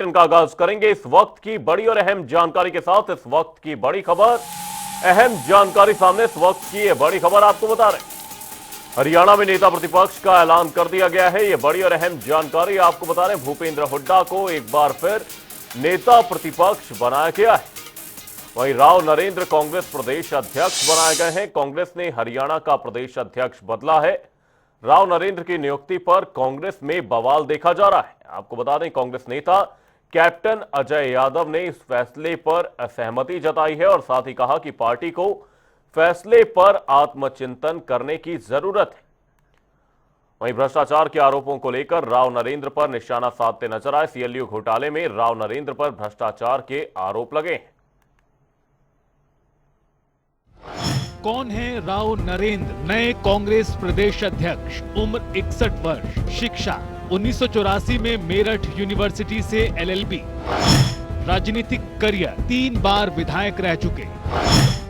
का आगाज करेंगे इस वक्त की बड़ी और अहम जानकारी के साथ। इस वक्त की बड़ी खबर, अहम जानकारी सामने। इस वक्त की ये बड़ी खबर आपको बता रहे हैं, हरियाणा में नेता प्रतिपक्ष का ऐलान कर दिया गया है। ये बड़ी और अहम जानकारी आपको बता रहे हैं, भूपेंद्र हुड्डा को एक बार फिर नेता प्रतिपक्ष बनाया गया है। वहीं राव नरेंद्र कांग्रेस प्रदेश अध्यक्ष बनाए गए हैं। कांग्रेस ने हरियाणा का प्रदेश अध्यक्ष बदला है। राव नरेंद्र की नियुक्ति पर कांग्रेस में बवाल देखा जा रहा है। आपको बता दें, कांग्रेस नेता कैप्टन अजय यादव ने इस फैसले पर असहमति जताई है और साथ ही कहा कि पार्टी को फैसले पर आत्मचिंतन करने की जरूरत है। वहीं भ्रष्टाचार के आरोपों को लेकर राव नरेंद्र पर निशाना साधते नजर आए। सीएलयू घोटाले में राव नरेंद्र पर भ्रष्टाचार के आरोप लगे हैं। कौन है राव नरेंद्र? नए कांग्रेस प्रदेश अध्यक्ष, उम्र 61 वर्ष, शिक्षा 1984 में मेरठ यूनिवर्सिटी से एलएलबी, राजनीतिक करियर 3 बार विधायक रह चुके,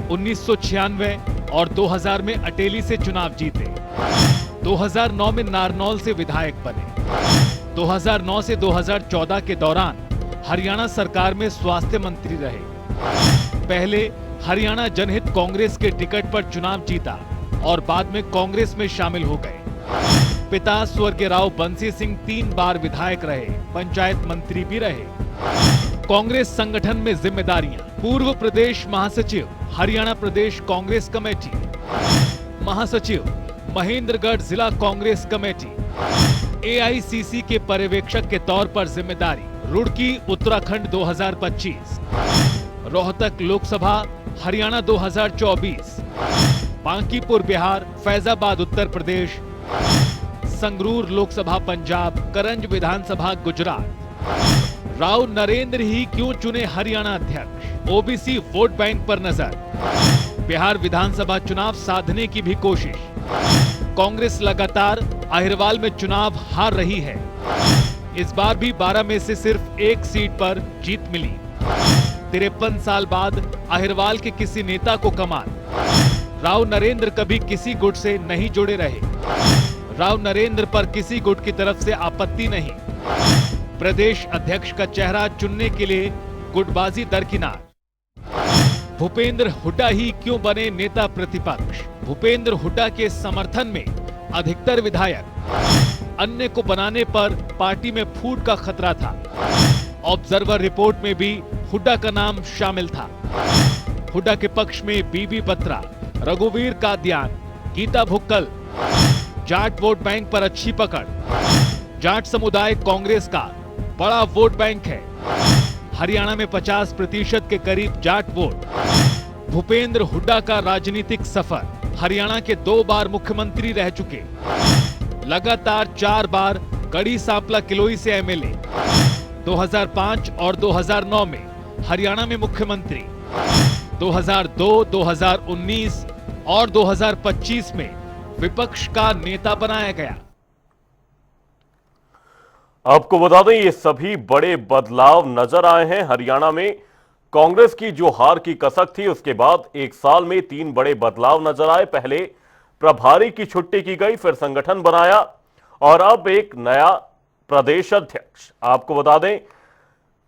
1996 और 2000 में अटेली से चुनाव जीते, 2009 में नारनौल से विधायक बने, 2009 से 2014 के दौरान हरियाणा सरकार में स्वास्थ्य मंत्री रहे। पहले हरियाणा जनहित कांग्रेस के टिकट पर चुनाव जीता और बाद में कांग्रेस में शामिल हो गए। पिता स्वर्गीय राव बंसी सिंह 3 बार विधायक रहे, पंचायत मंत्री भी रहे। कांग्रेस संगठन में जिम्मेदारियां, पूर्व प्रदेश महासचिव, हरियाणा प्रदेश कांग्रेस कमेटी, महासचिव, महेंद्रगढ़ जिला कांग्रेस कमेटी, एआईसीसी के पर्यवेक्षक के तौर पर जिम्मेदारी, रुड़की उत्तराखंड 2025, रोहतक लोकसभा हरियाणा 2024, बांकीपुर बिहार, फैजाबाद उत्तर प्रदेश, संगरूर लोकसभा पंजाब, करंज विधानसभा गुजरात। राव नरेंद्र ही क्यों चुने हरियाणा अध्यक्ष? ओबीसी वोट बैंक पर नजर, बिहार विधानसभा चुनाव साधने की भी कोशिश। कांग्रेस लगातार अहिरवाल में चुनाव हार रही है। इस बार भी 12 में से सिर्फ 1 सीट पर जीत मिली। 53 साल बाद अहिरवाल के किसी नेता को कमान। राव नरेंद्र कभी किसी गुट से नहीं जुड़े रहे। राव नरेंद्र पर किसी गुट की तरफ से आपत्ति नहीं। प्रदेश अध्यक्ष का चेहरा चुनने के लिए गुटबाजी दरकिनार। भूपेंद्र हुड्डा ही क्यों बने नेता प्रतिपक्ष? भूपेंद्र हुड्डा के समर्थन में अधिकतर विधायक, अन्य को बनाने पर पार्टी में फूट का खतरा था। ऑब्जर्वर रिपोर्ट में भी हुड्डा का नाम शामिल था। हुड्डा के पक्ष में बीबी बत्रा, रघुवीर कादियान, गीता भुक्कल। जाट वोट बैंक पर अच्छी पकड़। जाट समुदाय कांग्रेस का बड़ा वोट बैंक है। हरियाणा में 50% के करीब जाट वोट। भूपेंद्र हुड्डा का राजनीतिक सफर, हरियाणा के 2 बार मुख्यमंत्री रह चुके, लगातार 4 बार गढ़ी सांपला किलोई से एमएलए, 2005 और 2009 में हरियाणा में मुख्यमंत्री, 2002, 2019 और 2025 में विपक्ष का नेता बनाया गया। आपको बता दें, ये सभी बड़े बदलाव नजर आए हैं। हरियाणा में कांग्रेस की जो हार की कसक थी, उसके बाद 1 साल में 3 बड़े बदलाव नजर आए। पहले प्रभारी की छुट्टी की गई, फिर संगठन बनाया और अब एक नया प्रदेश अध्यक्ष। आपको बता दें,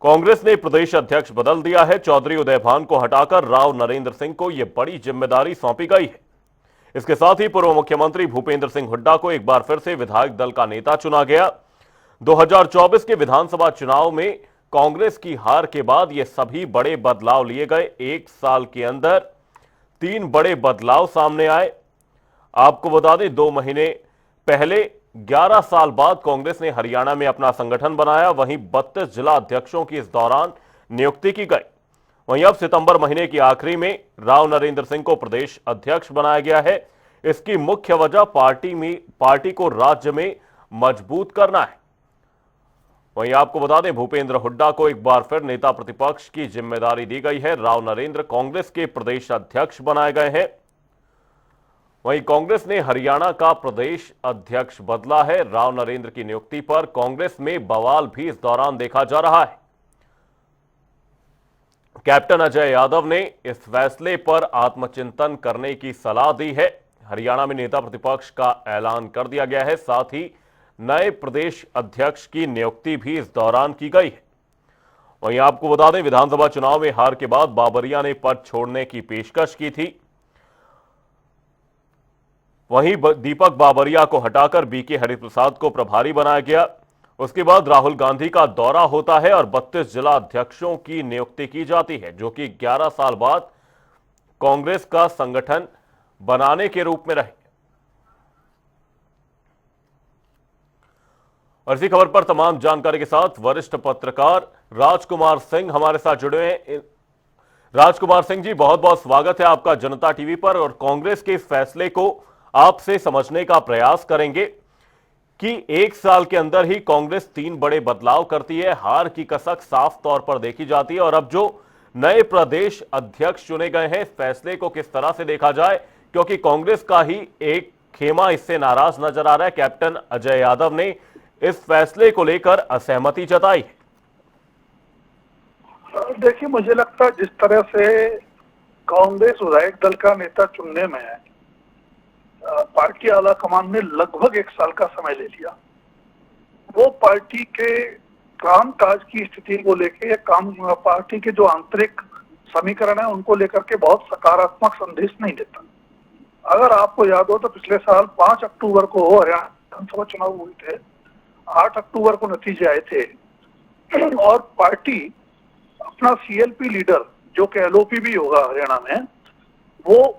कांग्रेस ने प्रदेश अध्यक्ष बदल दिया है। चौधरी उदयभान को हटाकर राव नरेंद्र सिंह को यह बड़ी जिम्मेदारी सौंपी गई है। इसके साथ ही पूर्व मुख्यमंत्री भूपेंद्र सिंह हुड्डा को एक बार फिर से विधायक दल का नेता चुना गया। 2024 के विधानसभा चुनाव में कांग्रेस की हार के बाद ये सभी बड़े बदलाव लिए गए। 1 साल के अंदर 3 बड़े बदलाव सामने आए। आपको बता दें, 2 महीने पहले 11 साल बाद कांग्रेस ने हरियाणा में अपना संगठन बनाया। वहीं 32 जिला अध्यक्षों की इस दौरान नियुक्ति की गई। वहीं अब सितंबर महीने की आखिरी में राव नरेंद्र सिंह को प्रदेश अध्यक्ष बनाया गया है। इसकी मुख्य वजह पार्टी को राज्य में मजबूत करना है। वहीं आपको बता दें, भूपेंद्र हुड्डा को एक बार फिर नेता प्रतिपक्ष की जिम्मेदारी दी गई है। राव नरेंद्र कांग्रेस के प्रदेश अध्यक्ष बनाए गए हैं। वहीं कांग्रेस ने हरियाणा का प्रदेश अध्यक्ष बदला है। राव नरेंद्र की नियुक्ति पर कांग्रेस में बवाल भी इस दौरान देखा जा रहा है। कैप्टन अजय यादव ने इस फैसले पर आत्मचिंतन करने की सलाह दी है। हरियाणा में नेता प्रतिपक्ष का ऐलान कर दिया गया है। साथ ही नए प्रदेश अध्यक्ष की नियुक्ति भी इस दौरान की गई है। वहीं आपको बता दें, विधानसभा चुनाव में हार के बाद बाबरिया ने पद छोड़ने की पेशकश की थी। वहीं दीपक बाबरिया को हटाकर बीके हरिप्रसाद को प्रभारी बनाया गया। उसके बाद राहुल गांधी का दौरा होता है और 32 जिला अध्यक्षों की नियुक्ति की जाती है, जो कि 11 साल बाद कांग्रेस का संगठन बनाने के रूप में रहे। और इसी खबर पर तमाम जानकारी के साथ वरिष्ठ पत्रकार राजकुमार सिंह हमारे साथ जुड़े हैं। राजकुमार सिंह जी, बहुत बहुत स्वागत है आपका जनता टीवी पर। और कांग्रेस के इस फैसले को आपसे समझने का प्रयास करेंगे कि एक साल के अंदर ही कांग्रेस 3 बड़े बदलाव करती है, हार की कसक साफ तौर पर देखी जाती है, और अब जो नए प्रदेश अध्यक्ष चुने गए हैं, इस फैसले को किस तरह से देखा जाए, क्योंकि कांग्रेस का ही एक खेमा इससे नाराज नजर आ रहा है। कैप्टन अजय यादव ने इस फैसले को लेकर असहमति जताई है। देखिए, मुझे लगता है जिस तरह से कांग्रेस विधायक दल का नेता चुनने में पार्टी आला कमान ने लगभग 1 साल का समय ले लिया, वो पार्टी के कामकाज की स्थिति को लेकर या पार्टी के जो आंतरिक समीकरण है उनको लेकर के बहुत सकारात्मक संदेश नहीं देता। अगर आपको याद हो तो पिछले साल 5 अक्टूबर को हरियाणा विधानसभा चुनाव हुए थे, 8 अक्टूबर को नतीजे आए थे और पार्टी अपना सीएलपी लीडर, जो कि एलओपी भी होगा हरियाणा में, वो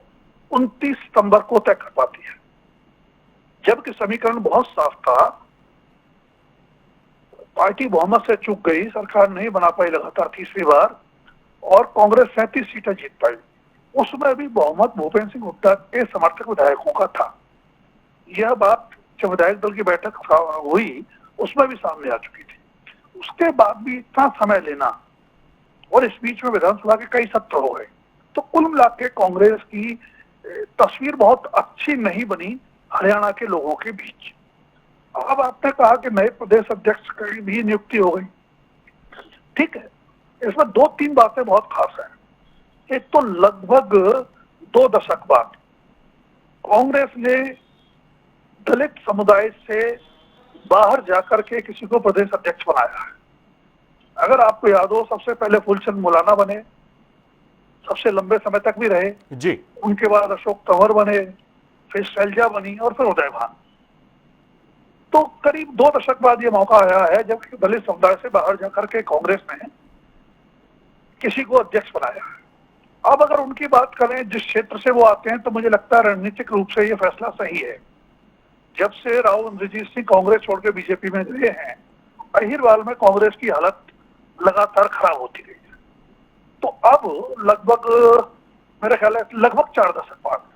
29 सितंबर को तय कर पाती है, जबकि समीकरण बहुत साफ था। पार्टी बहुमत से चूक गई, सरकार नहीं बना पाई लगातार तीसरी बार, और कांग्रेस 37 सीटें जीत पाई। उसमें भी बहुमत भूपेंद्र सिंह हुड्डा के समर्थक विधायकों का था। यह बात जब विधायक दल की बैठक हुई उसमें भी सामने आ चुकी थी। उसके बाद भी इतना समय लेना, और इस बीच में विधानसभा के कई सत्र हो गए, तो कुल मिलाकर कांग्रेस की तस्वीर बहुत अच्छी नहीं बनी हरियाणा के लोगों के बीच। अब आपने कहा कि नए प्रदेश अध्यक्ष की भी नियुक्ति हो गई, ठीक है। इसमें 2-3 बातें बहुत खास हैं। एक तो लगभग 2 दशक बाद कांग्रेस ने दलित समुदाय से बाहर जाकर के किसी को प्रदेश अध्यक्ष बनाया है। अगर आपको याद हो, सबसे पहले फूलचंद मौलाना बने, सबसे लंबे समय तक भी रहे जी। उनके बाद अशोक तंवर बने, फिर शैलजा बनी और फिर उदय भान। तो करीब 2 दशक बाद ये मौका आया है जब दलित समुदाय से बाहर जाकर के कांग्रेस ने किसी को अध्यक्ष बनाया है। अब अगर उनकी बात करें जिस क्षेत्र से वो आते हैं, तो मुझे लगता है रणनीतिक रूप से ये फैसला सही है। जब से राव इंद्रजीत सिंह कांग्रेस छोड़ के बीजेपी में गए हैं, अहिरवाल में कांग्रेस की हालत लगातार खराब होती गई है। तो अब लगभग मेरा ख्याल है लगभग 4 दशक बाद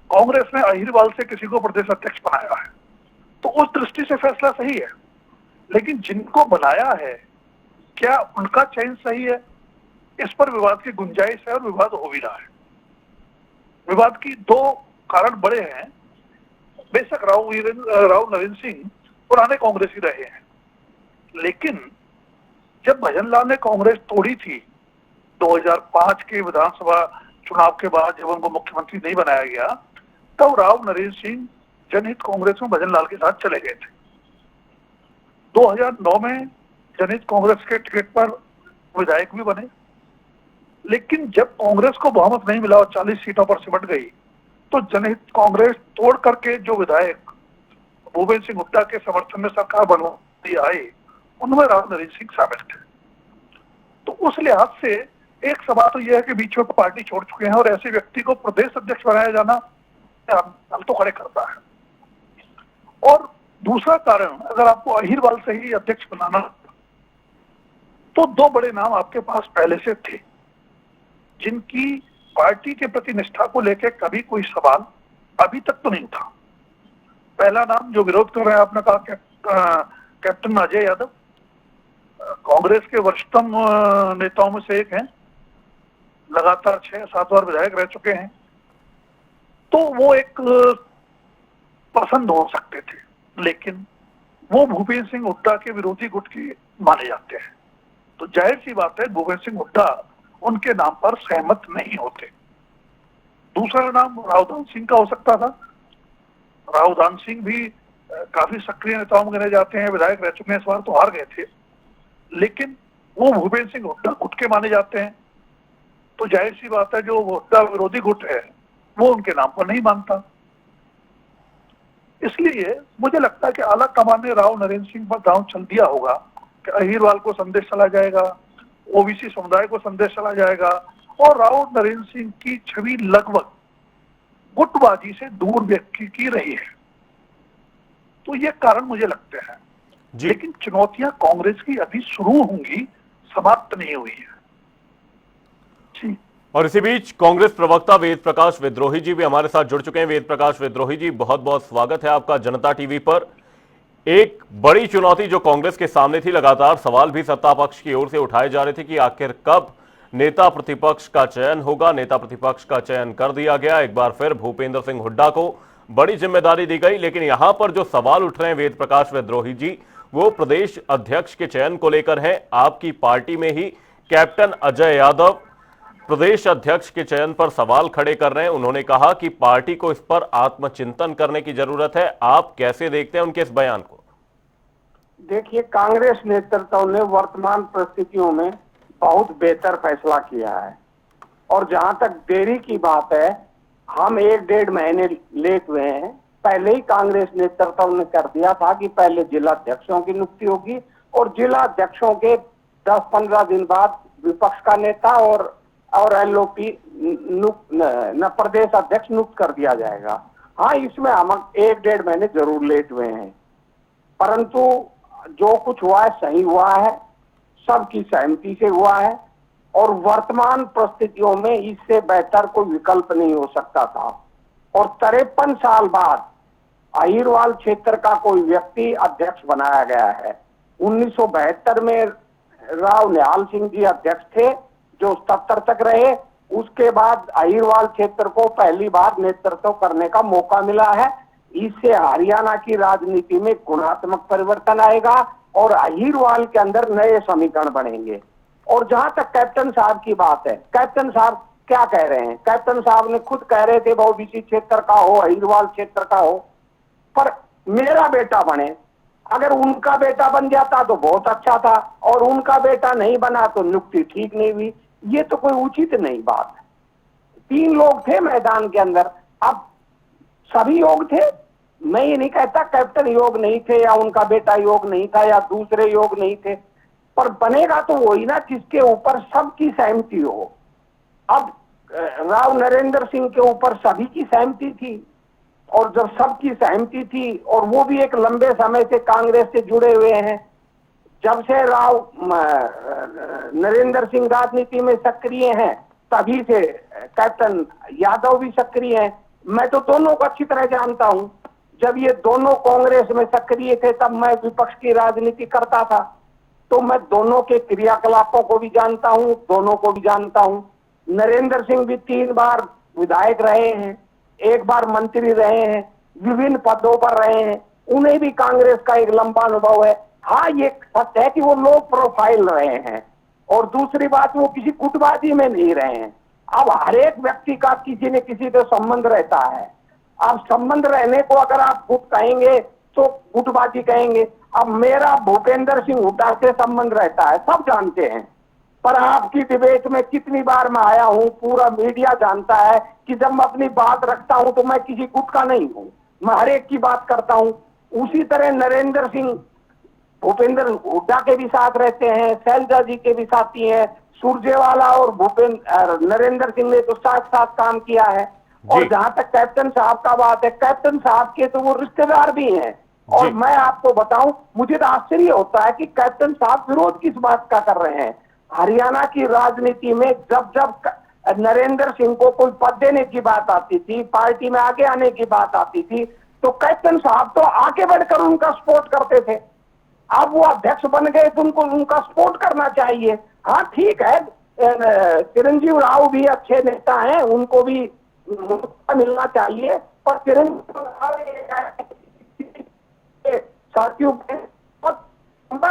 कांग्रेस ने अहिरवाल से किसी को प्रदेश अध्यक्ष बनाया है, तो उस दृष्टि से फैसला सही है। लेकिन जिनको बनाया है, क्या उनका चयन सही है, इस पर विवाद की गुंजाइश है और विवाद हो भी रहा है। विवाद की 2 कारण बड़े हैं। बेशक राव नरेंद्र सिंह पुराने कांग्रेसी रहे हैं, लेकिन जब भजन लाल ने कांग्रेस तोड़ी थी 2005 के विधानसभा चुनाव के बाद, जब उनको मुख्यमंत्री नहीं बनाया गया, तब राव नरेंद्र सिंह जनहित कांग्रेस में भजन लाल के साथ चले गए थे। 2009 में जनहित कांग्रेस के टिकट पर विधायक भी बने, लेकिन जब कांग्रेस को बहुमत नहीं मिला और 40 सीटों पर सिमट गई, तो जनहित कांग्रेस तोड़ करके जो विधायक भूपेंद्र सिंह हुड्डा के समर्थन में सरकार बनवाई आए, उनमें राव नरेंद्र सिंह शामिल थे। तो उस लिहाज से एक सवाल तो यह है कि बीच में पार्टी छोड़ चुके हैं और ऐसे व्यक्ति को प्रदेश अध्यक्ष बनाया जाना हम तो खड़े करता है। और दूसरा कारण, अगर आपको अहिरवाल से ही अध्यक्ष बनाना, तो 2 बड़े नाम आपके पास पहले से थे जिनकी पार्टी के प्रति निष्ठा को लेकर कभी कोई सवाल अभी तक तो नहीं था। पहला नाम जो विरोध कर रहे हैं, आपने कहा कैप्टन अजय यादव, कांग्रेस के वरिष्ठतम नेताओं में से एक हैं, लगातार 6-7 बार विधायक रह चुके हैं, तो वो एक पसंद हो सकते थे, लेकिन वो भूपेंद्र सिंह हुड्डा के विरोधी गुट के माने जाते हैं। तो जाहिर सी बात है भूपेंद्र सिंह हुड्डा उनके नाम पर सहमत नहीं होते। दूसरा नाम रावधान सिंह का हो सकता था। रावधान सिंह भी काफी सक्रिय नेताओं में गिने जाते हैं, विधायक रह चुके हैं, इस बार तो हार गए थे, लेकिन वो भूपेंद्र सिंह हुड्डा गुट के माने जाते हैं, तो जाहिर सी बात है जो हुड्डा विरोधी गुट है वो उनके नाम पर नहीं मानता। इसलिए मुझे लगता है कि आला कमान ने राव नरेंद्र सिंह पर दांव चल दिया होगा कि अहीरवाल को संदेश चला जाएगा, ओबीसी समुदाय को संदेश चला जाएगा, और राव नरेंद्र सिंह की छवि लगभग गुटबाजी से दूर व्यक्त की रही है। तो ये कारण मुझे लगते हैं, लेकिन चुनौतियां कांग्रेस की अभी शुरू होंगी, समाप्त नहीं हुई है जी। और इसी बीच कांग्रेस प्रवक्ता वेद प्रकाश विद्रोही जी भी हमारे साथ जुड़ चुके हैं। वेद प्रकाश विद्रोही जी, बहुत बहुत स्वागत है आपका जनता टीवी पर। एक बड़ी चुनौती जो कांग्रेस के सामने थी, लगातार सवाल भी सत्ता पक्ष की ओर से उठाए जा रहे थे कि आखिर कब नेता प्रतिपक्ष का चयन होगा। नेता प्रतिपक्ष का चयन कर दिया गया, एक बार फिर भूपेंद्र सिंह हुड्डा को बड़ी जिम्मेदारी दी गई। लेकिन यहां पर जो सवाल उठ रहे हैं वेद प्रकाश विद्रोही जी, वो प्रदेश अध्यक्ष के चयन को लेकर है। आपकी पार्टी में ही कैप्टन अजय यादव प्रदेश अध्यक्ष के चयन पर सवाल खड़े कर रहे हैं। उन्होंने कहा कि पार्टी को इस पर आत्मचिंतन करने की जरूरत है। आप कैसे देखते हैं उनके इस बयान को? देखिए, कांग्रेस नेतृत्व ने वर्तमान परिस्थितियों में बहुत बेहतर फैसला किया है, और जहां तक देरी की बात है, हम 1-1.5 महीने लेट हुए हैं। पहले ही कांग्रेस नेतृत्व ने कर दिया था कि पहले जिला अध्यक्षों की नियुक्ति होगी, और जिला अध्यक्षों के 10-15 दिन बाद विपक्ष का नेता और एलओपी प्रदेश अध्यक्ष नियुक्त कर दिया जाएगा। हाँ, इसमें हम 1-1.5 महीने जरूर लेट हुए हैं, परंतु जो कुछ हुआ है सही हुआ है, सबकी सहमति से हुआ है, और वर्तमान परिस्थितियों में इससे बेहतर कोई विकल्प नहीं हो सकता था। और 53 साल बाद अहीरवाल क्षेत्र का कोई व्यक्ति अध्यक्ष बनाया गया है। 1972 में राव निहाल सिंह जी अध्यक्ष थे, जो 77 तक रहे। उसके बाद अहीरवाल क्षेत्र को पहली बार नेतृत्व करने का मौका मिला है। इससे हरियाणा की राजनीति में गुणात्मक परिवर्तन आएगा और अहीरवाल के अंदर नए समीकरण बनेंगे। और जहां तक कैप्टन साहब की बात है, कैप्टन साहब क्या कह रहे हैं? कैप्टन साहब ने खुद कह रहे थे वो ओबीसी क्षेत्र का हो, अहीरवाल क्षेत्र का हो, पर मेरा बेटा बने। अगर उनका बेटा बन जाता तो बहुत अच्छा था, और उनका बेटा नहीं बना तो नियुक्ति ठीक नहीं हुई। ये तो कोई उचित नहीं बात है। 3 लोग थे मैदान के अंदर, अब सभी योग थे। मैं ये नहीं कहता कैप्टन योग नहीं थे, या उनका बेटा योग नहीं था, या दूसरे योग नहीं थे, पर बनेगा तो वही ना जिसके ऊपर सबकी सहमति हो। अब राव नरेंद्र सिंह के ऊपर सभी की सहमति थी, और जब सबकी सहमति थी, और वो भी एक लंबे समय से कांग्रेस से जुड़े हुए हैं, जब से राव नरेंद्र सिंह राजनीति में सक्रिय हैं तभी से कैप्टन यादव भी सक्रिय हैं। मैं तो दोनों को अच्छी तरह जानता हूं। जब ये दोनों कांग्रेस में सक्रिय थे तब मैं विपक्ष की राजनीति करता था, तो मैं दोनों के क्रियाकलापों को भी जानता हूं, दोनों को भी जानता हूं। नरेंद्र सिंह भी 3 बार विधायक रहे हैं, 1 बार मंत्री रहे हैं, विभिन्न पदों पर रहे हैं, उन्हें भी कांग्रेस का एक लंबा अनुभव है। हाँ, ये सत्य है कि वो लो प्रोफाइल रहे हैं, और दूसरी बात वो किसी गुटबाजी में नहीं रहे हैं। अब हर एक व्यक्ति का किसी न किसी से संबंध रहता है। अब संबंध रहने को अगर आप गुट कहेंगे तो गुटबाजी कहेंगे। अब मेरा भूपेंद्र सिंह हुड्डा से संबंध रहता है, सब जानते हैं, पर आपकी डिबेट में कितनी बार मैं आया हूं, पूरा मीडिया जानता है कि जब मैं अपनी बात रखता हूं तो मैं किसी गुट का नहीं हूं, मैं हर एक की बात करता हूं। उसी तरह नरेंद्र सिंह भूपेंद्र हुड्डा के भी साथ रहते हैं, शैलजा जी के भी साथी हैं, सुरजेवाला और नरेंद्र सिंह ने तो साथ साथ काम किया है। और जहां तक कैप्टन साहब का बात है, कैप्टन साहब के तो वो रिश्तेदार भी हैं। और मैं आपको बताऊं, मुझे तो आश्चर्य होता है कि कैप्टन साहब विरोध किस बात का कर रहे हैं। हरियाणा की राजनीति में जब जब नरेंद्र सिंह को कोई पद देने की बात आती थी, पार्टी में आगे आने की बात आती थी, तो कैप्टन साहब तो आगे बढ़कर उनका सपोर्ट करते थे। अब वो अध्यक्ष बन गए तो उनको उनका सपोर्ट करना चाहिए। हाँ ठीक है, चिरंजीव राव भी अच्छे नेता हैं, उनको भी मौका मिलना चाहिए, पर चिरंजीव साथियों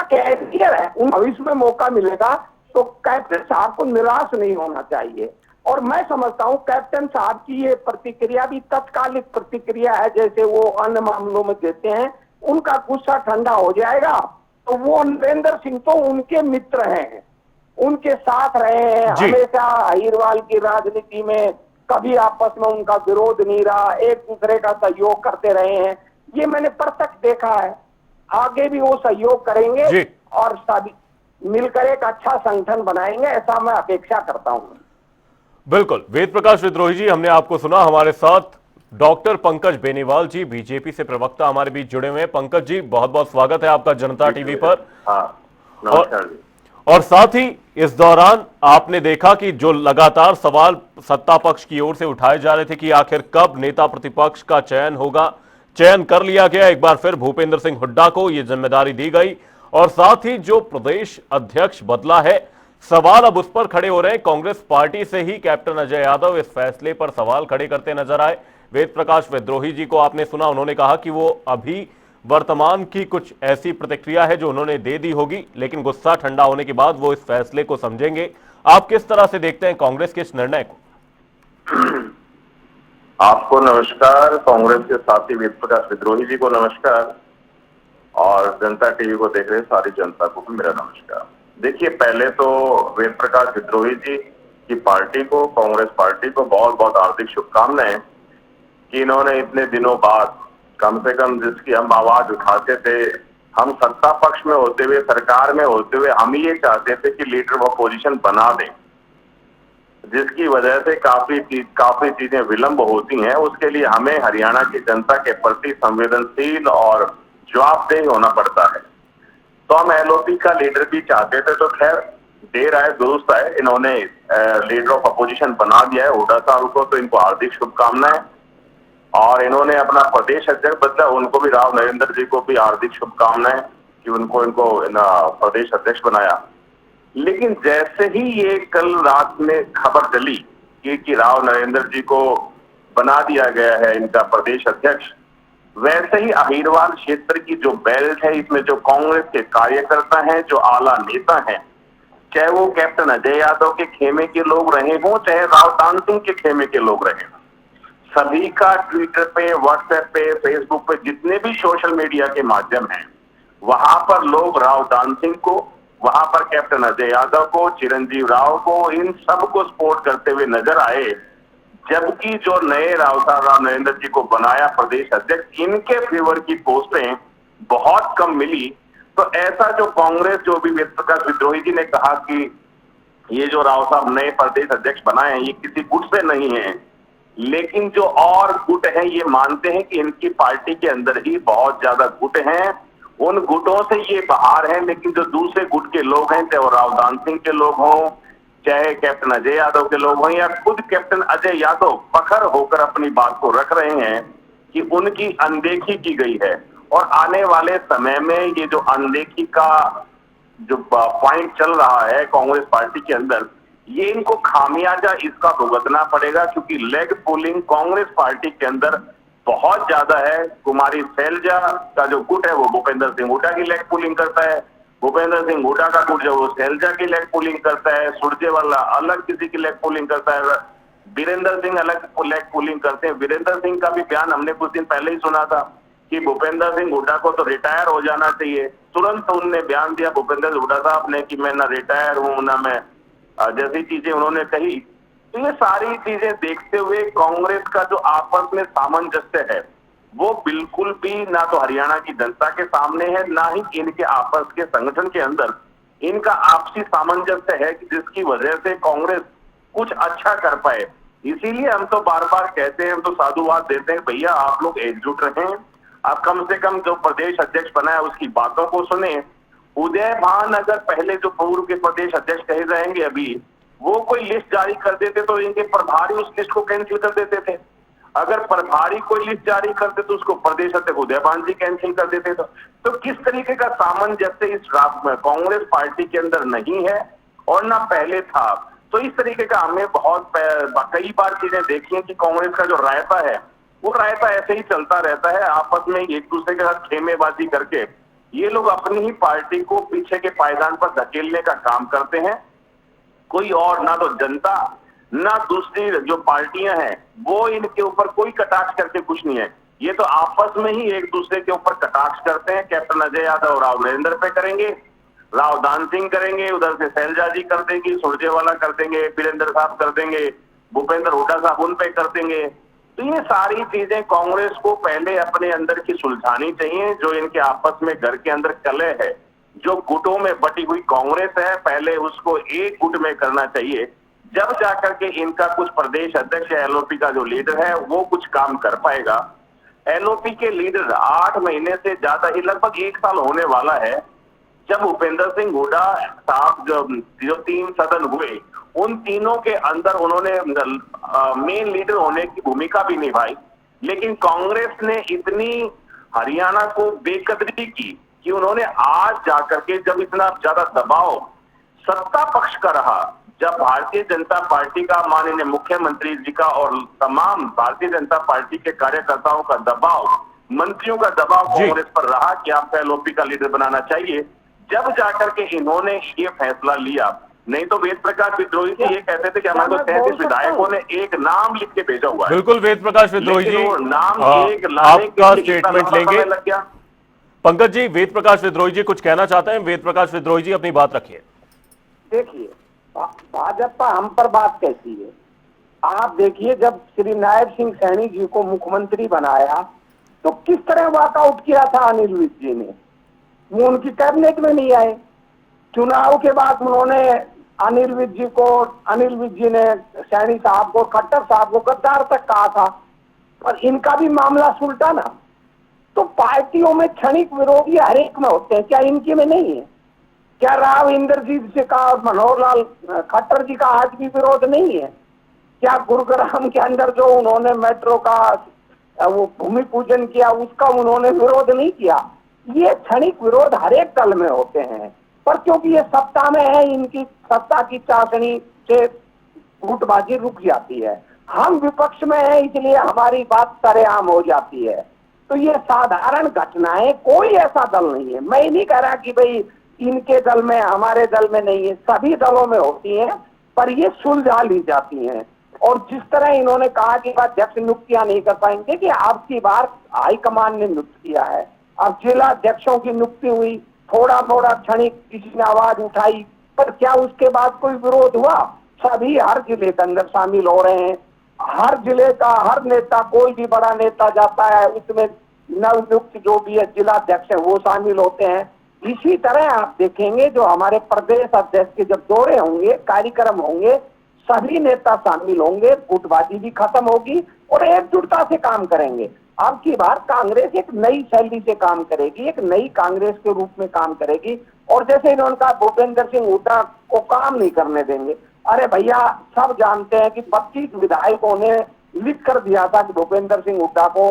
कैरियर है, उन भविष्य में मौका मिलेगा, तो कैप्टन साहब को निराश नहीं होना चाहिए। और मैं समझता हूं कैप्टन साहब की ये प्रतिक्रिया भी तत्कालिक प्रतिक्रिया है, जैसे वो अन्य मामलों में देते हैं। उनका गुस्सा ठंडा हो जाएगा, तो वो नरेंद्र सिंह तो उनके मित्र हैं, उनके साथ रहे हैं जी। हमेशा। अहिरवाल की राजनीति में कभी आपस में उनका विरोध नहीं रहा, एक दूसरे का सहयोग करते रहे हैं, ये मैंने प्रत्यक्ष देखा है। आगे भी वो सहयोग करेंगे जी। और सभी मिलकर एक अच्छा संगठन बनाएंगे, ऐसा मैं अपेक्षा करता हूं। बिल्कुल, वेद प्रकाश विद्रोही जी, हमने आपको सुना। हमारे साथ डॉक्टर पंकज बेनीवाल जी, बीजेपी से प्रवक्ता, हमारे बीच जुड़े हुए हैं। पंकज जी, बहुत बहुत स्वागत है आपका जनता टीवी पर। हाँ, और नमस्कार जी। और साथ ही इस दौरान आपने देखा कि जो लगातार सवाल सत्ता पक्ष की ओर से उठाए जा रहे थे कि आखिर कब नेता प्रतिपक्ष का चयन होगा, चयन कर लिया गया। एक बार फिर भूपेंद्र सिंह हुड्डा को यह जिम्मेदारी दी गई और साथ ही जो प्रदेश अध्यक्ष बदला है, सवाल अब उस पर खड़े हो रहे हैं। कांग्रेस पार्टी से ही कैप्टन अजय यादव इस फैसले पर सवाल खड़े करते नजर आए। वेद प्रकाश विद्रोही जी को आपने सुना, उन्होंने कहा कि वो अभी वर्तमान की कुछ ऐसी प्रतिक्रिया है जो उन्होंने दे दी होगी, लेकिन गुस्सा ठंडा होने के बाद वो इस फैसले को समझेंगे। आप किस तरह से देखते हैं कांग्रेस के इस निर्णय को? आपको नमस्कार, कांग्रेस के साथी वेद प्रकाश विद्रोही जी को नमस्कार और जनता टीवी को देख रहे सारी जनता को भी मेरा नमस्कार। देखिए, पहले तो वेद प्रकाश विद्रोही जी की पार्टी को, कांग्रेस पार्टी को बहुत बहुत हार्दिक शुभकामनाएं कि इन्होंने इतने दिनों बाद कम से कम जिसकी हम आवाज उठाते थे, हम सत्ता पक्ष में होते हुए, सरकार में होते हुए हम ये चाहते थे कि लीडर ऑफ अपोजिशन बना दें, जिसकी वजह से काफी चीजें विलंब होती हैं। उसके लिए हमें हरियाणा की जनता के प्रति संवेदनशील और जवाबदेह होना पड़ता है। तो हम एलओपी का लीडर भी चाहते थे, तो खैर देर आए दुरुस्त आए, इन्होंने लीडर ऑफ अपोजिशन बना दिया है हुड्डा साहब को, तो इनको हार्दिक शुभकामनाएं। और इन्होंने अपना प्रदेश अध्यक्ष बदला, उनको भी, राव नरेंद्र जी को भी हार्दिक शुभकामनाएं कि इनको प्रदेश अध्यक्ष बनाया। लेकिन जैसे ही ये कल रात में खबर चली कि राव नरेंद्र जी को बना दिया गया है इनका प्रदेश अध्यक्ष, वैसे ही अहिरवाल क्षेत्र की जो बेल्ट है, इसमें जो कांग्रेस के कार्यकर्ता हैं, जो आला नेता हैं, चाहे वो कैप्टन अजय यादव के खेमे के लोग रहे हों, चाहे राव दान सिंह के खेमे के लोग रहे हों, सभी का ट्विटर पे, व्हाट्सएप पे, फेसबुक पे, जितने भी सोशल मीडिया के माध्यम हैं, वहां पर लोग राव दान सिंह को, वहां पर कैप्टन अजय यादव को, चिरंजीव राव को, इन सबको सपोर्ट करते हुए नजर आए। जबकि जो नए राव नरेंद्र जी को बनाया प्रदेश अध्यक्ष, इनके फेवर की पोस्टें बहुत कम मिली। तो ऐसा जो कांग्रेस, जो भी वेद प्रकाश विद्रोही जी ने कहा कि ये जो राव साहब नए प्रदेश अध्यक्ष बनाए हैं, ये किसी गुट से नहीं है, लेकिन जो और गुट हैं ये मानते हैं कि इनकी पार्टी के अंदर ही बहुत ज्यादा गुट हैं, उन गुटों से ये बाहर हैं। लेकिन जो दूसरे गुट के लोग हैं, चाहे वो राव दान सिंह के लोग हों, चाहे कैप्टन अजय यादव के लोग हों, या खुद कैप्टन अजय यादव फखर होकर अपनी बात को रख रहे हैं कि उनकी अनदेखी की गई है। और आने वाले समय में ये जो अनदेखी का जो पॉइंट चल रहा है कांग्रेस पार्टी के अंदर, ये इनको खामियाजा इसका भुगतना पड़ेगा, क्योंकि लेग पुलिंग कांग्रेस पार्टी के अंदर बहुत ज्यादा है। कुमारी शैलजा का जो गुट है वो भूपेंद्र सिंह हुड्डा की लेग पुलिंग करता है, भूपेंद्र सिंह हुड्डा का गुट जो वो शैलजा की लेग पुलिंग करता है, सुरजेवाला अलग किसी की लेग पुलिंग करता है, वीरेंद्र सिंह अलग लेग पुलिंग करते हैं। वीरेंद्र सिंह का भी बयान हमने कुछ दिन पहले ही सुना था कि भूपेंद्र सिंह हुड्डा को तो रिटायर हो जाना चाहिए। तुरंत उनने बयान दिया भूपेंद्र हुड्डा साहब ने कि मैं ना रिटायर हूं ना मैं, जैसी चीजें उन्होंने कही। तो ये सारी चीजें देखते हुए कांग्रेस का जो आपस में सामंजस्य है वो बिल्कुल भी ना तो हरियाणा की जनता के सामने है, ना ही इनके आपस के संगठन के अंदर इनका आपसी सामंजस्य है कि जिसकी वजह से कांग्रेस कुछ अच्छा कर पाए। इसीलिए हम तो बार बार कहते हैं, हम तो साधुवाद देते हैं, भैया आप लोग एकजुट रहें, आप कम से कम जो प्रदेश अध्यक्ष बना है उसकी बातों को सुने। उदय भान अगर पहले जो पूर्व के प्रदेश अध्यक्ष कहे जाएंगे अभी, वो कोई लिस्ट जारी कर देते तो इनके प्रभारी उस लिस्ट को कैंसिल कर देते थे। अगर प्रभारी कोई लिस्ट जारी करते तो उसको प्रदेश अध्यक्ष उदय भान जी कैंसिल कर देते। तो किस तरीके का सामंजस्य इस कांग्रेस पार्टी के अंदर नहीं है और ना पहले था। तो इस तरीके का हमें बहुत कई बार चीजें देखी हैं कि कांग्रेस का जो रायता है वो रायता ऐसे ही चलता रहता है, आपस में एक दूसरे के साथ खेमेबाजी करके ये लोग अपनी ही पार्टी को पीछे के पायदान पर धकेलने का काम करते हैं। कोई और ना तो जनता ना दूसरी जो पार्टियां हैं वो इनके ऊपर कोई कटाक्ष करके कुछ नहीं है, ये तो आपस में ही एक दूसरे के ऊपर कटाक्ष करते हैं। कैप्टन अजय यादव और राव नरेंद्र पे करेंगे, राव दान सिंह करेंगे, उधर से शैलजा जी कर देंगी, सुरजेवाला कर देंगे, वीरेंद्र साहब कर देंगे, भूपेंद्र हुड्डा साहब उन पे कर देंगे। तो ये सारी चीजें कांग्रेस को पहले अपने अंदर की सुलझानी चाहिए। जो इनके आपस में घर के अंदर कलह है, जो गुटों में बटी हुई कांग्रेस है, पहले उसको एक गुट में करना चाहिए। जब जाकर के इनका कुछ प्रदेश अध्यक्ष या एलओपी का जो लीडर है वो कुछ काम कर पाएगा। एलओपी के लीडर 8 महीने से ज्यादा ही, लगभग 1 साल होने वाला है, जब भूपेंद्र सिंह हुड्डा साहब जो 3 सदन हुए, उन तीनों के अंदर उन्होंने मेन लीडर होने की भूमिका भी निभाई। लेकिन कांग्रेस ने इतनी हरियाणा को बेकदरी की कि उन्होंने आज जाकर के, जब इतना ज्यादा दबाव सत्ता पक्ष का रहा, जब भारतीय जनता पार्टी का, माननीय मुख्यमंत्री जी का और तमाम भारतीय जनता पार्टी के कार्यकर्ताओं का दबाव, मंत्रियों का दबाव कांग्रेस पर रहा कि आपको एलओपी का लीडर बनाना चाहिए, जब जाकर के इन्होंने ये फैसला लिया। नहीं तो वेद प्रकाश विद्रोही जी ये कहते थे कि हमारे को 33 विधायकों ने एक नाम लिख के भेजा हुआ है। बिल्कुल वेद प्रकाश विद्रोही जी, नाम एक लाने के आपका लिए कितना स्टेटमेंट लंबा लेंगे। समय लग गया। पंकज जी, वेद प्रकाश विद्रोही जी कुछ कहना चाहते हैं? वेद प्रकाश विद्रोही जी अपनी बात रखिए। देखिए, भाजपा हम पर बात कैसी है, आप देखिए, जब श्री नायब सिंह सैनी जी को मुख्यमंत्री बनाया तो किस तरह वॉकआउट किया था अनिल विज जी ने, वो उनकी कैबिनेट में नहीं आए। चुनाव के बाद उन्होंने अनिल विज जी ने सैनी साहब को, खट्टर साहब को गद्दार तक कहा था, पर इनका भी मामला सुलटा ना। तो पार्टियों में क्षणिक विरोधी हर एक में होते हैं, क्या इनके में नहीं है? क्या राव इंद्रजीत से का और मनोहर लाल खट्टर जी का आज भी विरोध नहीं है? क्या गुरुग्राम के अंदर जो उन्होंने मेट्रो का वो भूमि पूजन किया उसका उन्होंने विरोध नहीं किया? ये क्षणिक विरोध हर एक दल में होते हैं, पर क्योंकि ये सत्ता में है, इनकी सत्ता की चाशनी से गुटबाजी रुक जाती है। हम विपक्ष में हैं, इसलिए हमारी बात सरेआम हो जाती है। तो ये साधारण घटनाएं, कोई ऐसा दल नहीं है, मैं नहीं कह रहा कि भाई इनके दल में, हमारे दल में नहीं है, सभी दलों में होती हैं, पर ये सुलझा ली जाती हैं। और जिस तरह इन्होंने कहा कि अध्यक्ष नियुक्तियां नहीं कर पाएंगे, कि आपकी बार हाईकमान ने नियुक्त किया है, अब जिला अध्यक्षों की नियुक्ति हुई, थोड़ा थोड़ा क्षणिक किसी ने आवाज उठाई, पर क्या उसके बाद कोई विरोध हुआ? सभी हर जिले के अंदर शामिल हो रहे हैं, हर जिले का हर नेता, कोई भी बड़ा नेता जाता है उसमें नवनियुक्त जो भी है जिला अध्यक्ष है वो शामिल होते हैं। इसी तरह आप देखेंगे जो हमारे प्रदेश अध्यक्ष के जब दौरे होंगे, कार्यक्रम होंगे, सभी नेता शामिल होंगे, गुटबाजी भी खत्म होगी और एकजुटता से काम करेंगे। अब की बार कांग्रेस एक नई शैली से काम करेगी, एक नई कांग्रेस के रूप में काम करेगी। और जैसे इन्होंने कहा भूपेंद्र सिंह हुड्डा को काम नहीं करने देंगे, अरे भैया सब जानते हैं कि 25 विधायकों ने लिख कर दिया था कि भूपेंद्र सिंह हुड्डा को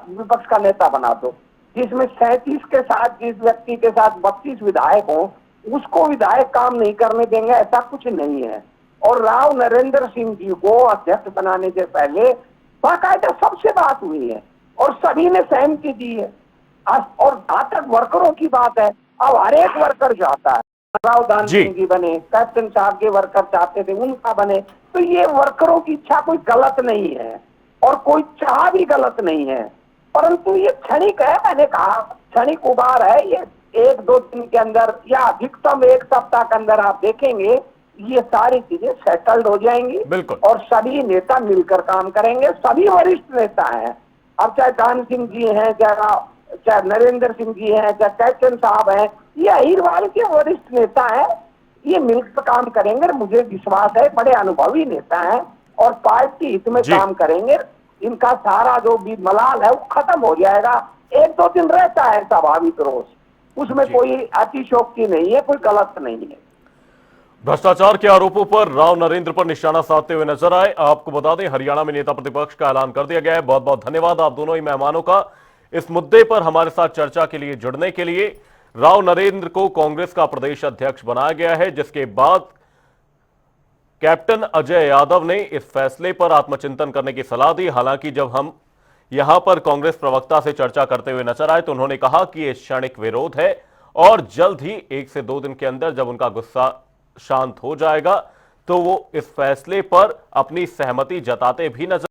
विपक्ष का नेता बना दो, जिसमें 37 के साथ, जिस व्यक्ति के साथ 32 विधायक हो उसको विधायक काम नहीं करने देंगे, ऐसा कुछ नहीं है। और राव नरेंद्र सिंह जी को अध्यक्ष बनाने से पहले बाकायदा सबसे बात हुई है और सभी ने सहमति दी है। और जहां तक वर्करों की बात है, अब हर एक वर्कर चाहता है राव दान सिंह जी बने, कैप्टन साहब के वर्कर चाहते थे उनका बने, तो ये वर्करों की इच्छा कोई गलत नहीं है और कोई चाह भी गलत नहीं है, परंतु ये क्षणिक है। मैंने कहा क्षणिक उबार है, ये 1-2 दिन के अंदर या अधिकतम 1 सप्ताह के अंदर आप देखेंगे ये सारी चीजें सेटल्ड हो जाएंगी और सभी नेता मिलकर काम करेंगे। सभी वरिष्ठ नेता हैं, अब चाहे दान सिंह जी हैं, चाहे नरेंद्र सिंह जी हैं, चाहे कैप्टन साहब हैं, ये अहिरवाल के वरिष्ठ नेता हैं, ये मिलकर काम करेंगे। मुझे विश्वास है बड़े अनुभवी नेता हैं और पार्टी हित में काम करेंगे। इनका सारा जो भी मलाल है वो खत्म हो जाएगा। 1-2 दिन रहता है स्वाभाविक रोष, उसमें कोई अतिशोक्ति नहीं है, कोई गलत नहीं है। भ्रष्टाचार के आरोपों पर राव नरेंद्र पर निशाना साधते हुए नजर आए। आपको बता दें हरियाणा में नेता प्रतिपक्ष का ऐलान कर दिया गया है। बहुत बहुत धन्यवाद आप दोनों ही मेहमानों का इस मुद्दे पर हमारे साथ चर्चा के लिए जुड़ने के लिए। राव नरेंद्र को कांग्रेस का प्रदेश अध्यक्ष बनाया गया है, जिसके बाद कैप्टन अजय यादव ने इस फैसले पर आत्मचिंतन करने की सलाह दी। हालांकि जब हम यहां पर कांग्रेस प्रवक्ता से चर्चा करते हुए नजर आए तो उन्होंने कहा कि यह क्षणिक विरोध है और जल्द ही 1 से 2 दिन के अंदर जब उनका गुस्सा शांत हो जाएगा तो वो इस फैसले पर अपनी सहमति जताते भी नजर